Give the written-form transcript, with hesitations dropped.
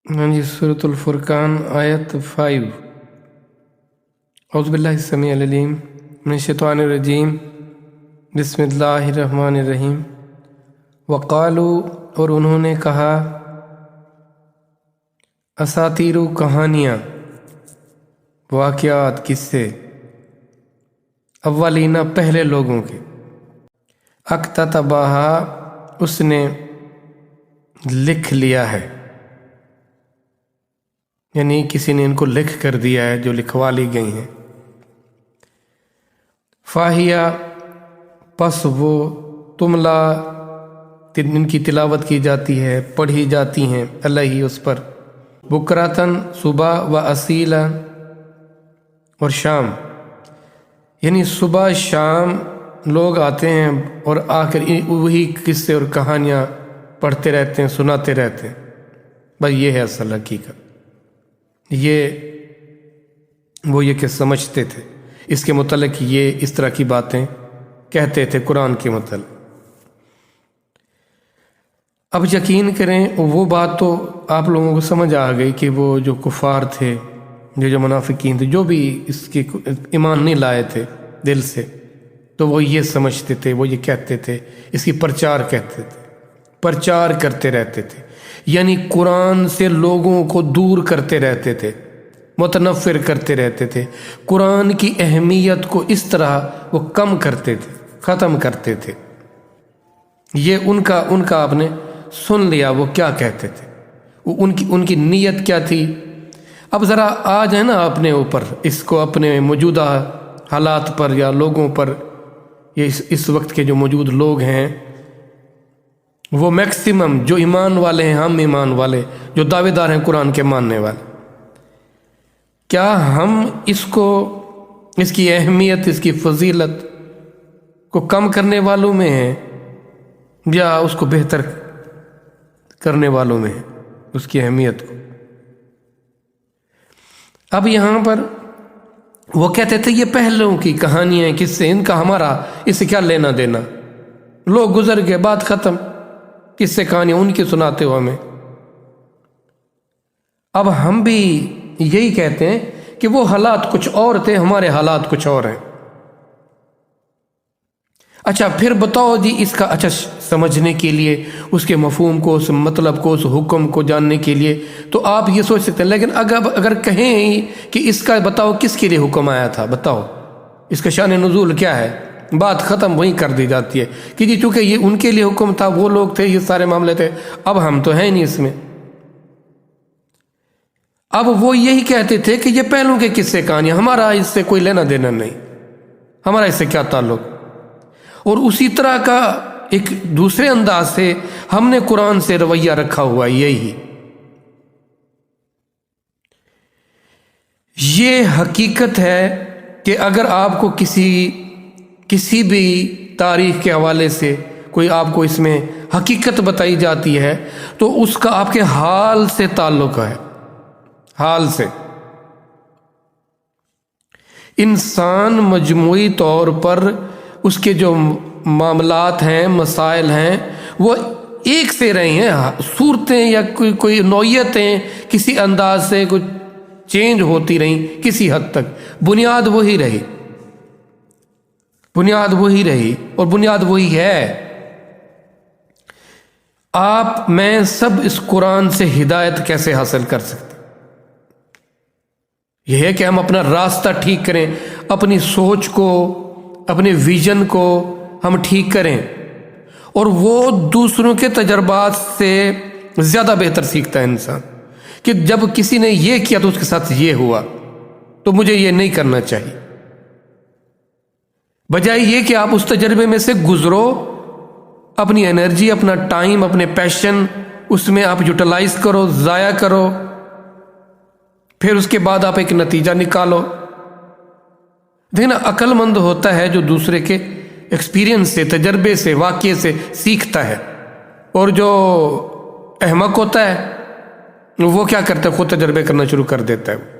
ہاں جی، سورۃ الفرقان آیت 5۔ اعوذ باللہ السمیع العلیم من الشیطان الرجیم، بسم اللہ الرحمن الرحیم۔ وقالوا، اور انہوں نے کہا، اساطیر، کہانیاں، واقعات، قصے، اولین، پہلے لوگوں کے، اکتتبہا، اس نے لکھ لیا ہے، یعنی کسی نے ان کو لکھ کر دیا ہے، جو لکھوا لی گئی ہیں۔ فاہیہ، پس وہ، تملا، ان کی تلاوت کی جاتی ہے، پڑھی جاتی ہیں، علیہ، اس پر، بکراتن، صبح، و اصیلا، اور شام، یعنی صبح شام لوگ آتے ہیں اور آ کر وہی قصے اور کہانیاں پڑھتے رہتے ہیں، سناتے رہتے ہیں۔ بس یہ ہے اصل حقیقت۔ وہ یہ کہ سمجھتے تھے، اس کے متعلق یہ اس طرح کی باتیں کہتے تھے قرآن کے متعلق۔ اب یقین کریں، وہ بات تو آپ لوگوں کو سمجھ آ گئی کہ وہ جو کفار تھے، جو منافقین تھے، جو بھی اس کے ایمان نہیں لائے تھے دل سے، تو وہ یہ سمجھتے تھے، وہ یہ کہتے تھے، اس کی پرچار کہتے تھے، پرچار کرتے رہتے تھے، یعنی قرآن سے لوگوں کو دور کرتے رہتے تھے، متنفر کرتے رہتے تھے، قرآن کی اہمیت کو اس طرح وہ کم کرتے تھے، ختم کرتے تھے۔ یہ ان کا آپ نے سن لیا وہ کیا کہتے تھے، ان کی نیت کیا تھی۔ اب ذرا آ جائے نا اپنے اوپر، اس کو اپنے موجودہ حالات پر یا لوگوں پر، یہ اس وقت کے جو موجود لوگ ہیں، وہ میکسیمم جو ایمان والے ہیں، ہم ایمان والے جو دعوے دار ہیں قرآن کے ماننے والے، کیا ہم اس کی اہمیت، اس کی فضیلت کو کم کرنے والوں میں ہیں یا اس کو بہتر کرنے والوں میں ہیں، اس کی اہمیت کو؟ اب یہاں پر وہ کہتے تھے یہ پہلوں کی کہانیاں ہیں، کس سے ان کا ہمارا اس سے کیا لینا دینا، لوگ گزر گئے، بات ختم، کس سے کہانیاں ان کی سناتے ہو ہمیں۔ اب ہم بھی یہی کہتے ہیں کہ وہ حالات کچھ اور تھے، ہمارے حالات کچھ اور ہیں۔ اچھا پھر بتاؤ جی، اس کا اچھا سمجھنے کے لیے، اس کے مفہوم کو، اس مطلب کو، اس حکم کو جاننے کے لیے تو آپ یہ سوچ سکتے ہیں، لیکن اگر کہیں کہ اس کا بتاؤ کس کے لیے حکم آیا تھا، بتاؤ اس کا شان نزول کیا ہے، بات ختم وہیں کر دی جاتی ہے کہ جی چونکہ یہ ان کے لیے حکم تھا، وہ لوگ تھے، یہ سارے معاملے تھے، اب ہم تو ہیں نہیں اس میں۔ اب وہ یہی کہتے تھے کہ یہ پہلوں کے قصے کہانیاں، ہمارا اس سے کوئی لینا دینا نہیں، ہمارا اس سے کیا تعلق۔ اور اسی طرح کا ایک دوسرے انداز سے ہم نے قرآن سے رویہ رکھا ہوا ہے، یہی یہ حقیقت ہے کہ اگر آپ کو کسی بھی تاریخ کے حوالے سے کوئی آپ کو اس میں حقیقت بتائی جاتی ہے تو اس کا آپ کے حال سے تعلق ہے، حال سے۔ انسان مجموعی طور پر اس کے جو معاملات ہیں، مسائل ہیں، وہ ایک سے رہے ہیں، صورتیں یا کوئی نوعیتیں کسی انداز سے کچھ چینج ہوتی رہیں کسی حد تک، بنیاد وہی رہی، بنیاد وہی رہی، اور بنیاد وہی ہے۔ آپ میں سب اس قرآن سے ہدایت کیسے حاصل کر سکتے؟ یہ ہے کہ ہم اپنا راستہ ٹھیک کریں، اپنی سوچ کو، اپنے ویژن کو ہم ٹھیک کریں، اور وہ دوسروں کے تجربات سے زیادہ بہتر سیکھتا ہے انسان، کہ جب کسی نے یہ کیا تو اس کے ساتھ یہ ہوا، تو مجھے یہ نہیں کرنا چاہیے، بجائے یہ کہ آپ اس تجربے میں سے گزرو، اپنی انرجی، اپنا ٹائم، اپنے پیشن اس میں آپ یوٹیلائز کرو، ضائع کرو، پھر اس کے بعد آپ ایک نتیجہ نکالو۔ دیکھنا، عقل مند ہوتا ہے جو دوسرے کے ایکسپیرینس سے، تجربے سے، واقعے سے سیکھتا ہے، اور جو احمق ہوتا ہے وہ کیا کرتا ہے، خود تجربے کرنا شروع کر دیتا ہے۔